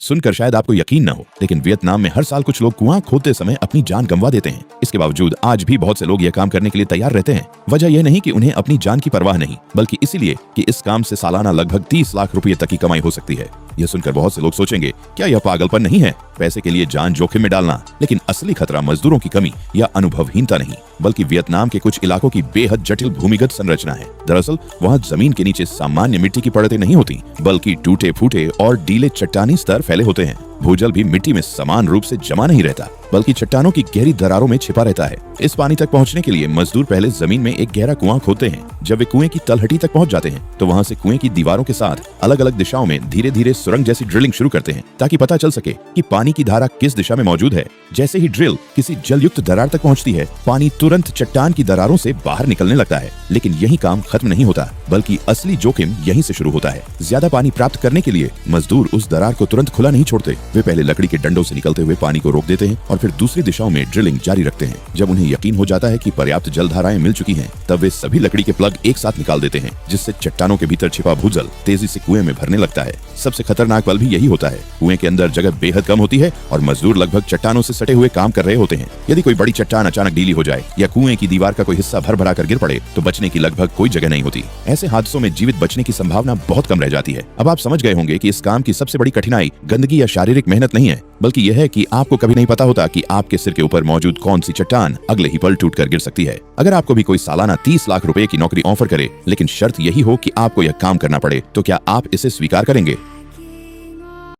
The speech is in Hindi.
सुनकर शायद आपको यकीन न हो, लेकिन वियतनाम में हर साल कुछ लोग कुआं खोदते समय अपनी जान गंवा देते हैं। इसके बावजूद आज भी बहुत से लोग यह काम करने के लिए तैयार रहते हैं। वजह यह नहीं कि उन्हें अपनी जान की परवाह नहीं, बल्कि इसीलिए कि इस काम से सालाना लगभग 30 लाख रुपए तक की कमाई हो सकती है। यह सुनकर बहुत से लोग सोचेंगे, क्या यह पागलपन नहीं है, पैसे के लिए जान जोखिम में डालना? लेकिन असली खतरा मजदूरों की कमी या अनुभवहीनता नहीं, बल्कि वियतनाम के कुछ इलाकों की बेहद जटिल भूमिगत संरचना है। दरअसल वहाँ जमीन के नीचे सामान्य मिट्टी की परतें नहीं होती, बल्कि टूटे फूटे और डीले चट्टानी स्तर फैले होते हैं। भूजल भी मिट्टी में समान रूप से जमा नहीं रहता, बल्कि चट्टानों की गहरी दरारों में छिपा रहता है। इस पानी तक पहुंचने के लिए मजदूर पहले जमीन में एक गहरा कुआं खोदते हैं। जब वे कुएं की तलहटी तक पहुंच जाते हैं, तो वहां से कुएं की दीवारों के साथ अलग अलग दिशाओं में धीरे धीरे सुरंग जैसी ड्रिलिंग शुरू करते हैं, ताकि पता चल सके कि पानी की धारा किस दिशा में मौजूद है। जैसे ही ड्रिल किसी जलयुक्त दरार तक पहुंचती है, पानी तुरंत चट्टान की दरारों से बाहर निकलने लगता है। लेकिन यही काम खत्म नहीं होता, बल्कि असली जोखिम यहीं से शुरू होता है। ज्यादा पानी प्राप्त करने के लिए मजदूर उस दरार को तुरंत खुला नहीं छोड़ते। वे पहले लकड़ी के डंडों से निकलते हुए पानी को रोक देते हैं और फिर दूसरी दिशाओं में ड्रिलिंग जारी रखते हैं। जब उन्हें यकीन हो जाता है कि पर्याप्त जलधाराएं मिल चुकी हैं, तब वे सभी लकड़ी के प्लग एक साथ निकाल देते हैं, जिससे चट्टानों के भीतर छिपा भूजल तेजी से कुएं में भरने लगता है। सबसे खतरनाक पल भी यही होता है। कुएं के अंदर जगह बेहद कम होती है और मजदूर लगभग चट्टानों से सटे हुए काम कर रहे होते हैं। यदि कोई बड़ी चट्टान अचानक ढीली हो जाए या कुएं की दीवार का कोई हिस्सा भर भरा कर गिर पड़े, तो बचने की लगभग कोई जगह नहीं होती। ऐसे हादसों में जीवित बचने की संभावना बहुत कम रह जाती है। अब आप समझ गए होंगे कि इस काम की सबसे बड़ी कठिनाई गंदगी या शारीरिक मेहनत नहीं है, बल्कि यह है कि आपको कभी नहीं पता होता कि आपके सिर के ऊपर मौजूद कौन सी चट्टान अगले ही पल टूट कर गिर सकती है। अगर आपको भी कोई सालाना 30 लाख रुपए की नौकरी ऑफर करे, लेकिन शर्त यही हो कि आपको यह काम करना पड़े, तो क्या आप इसे स्वीकार करेंगे?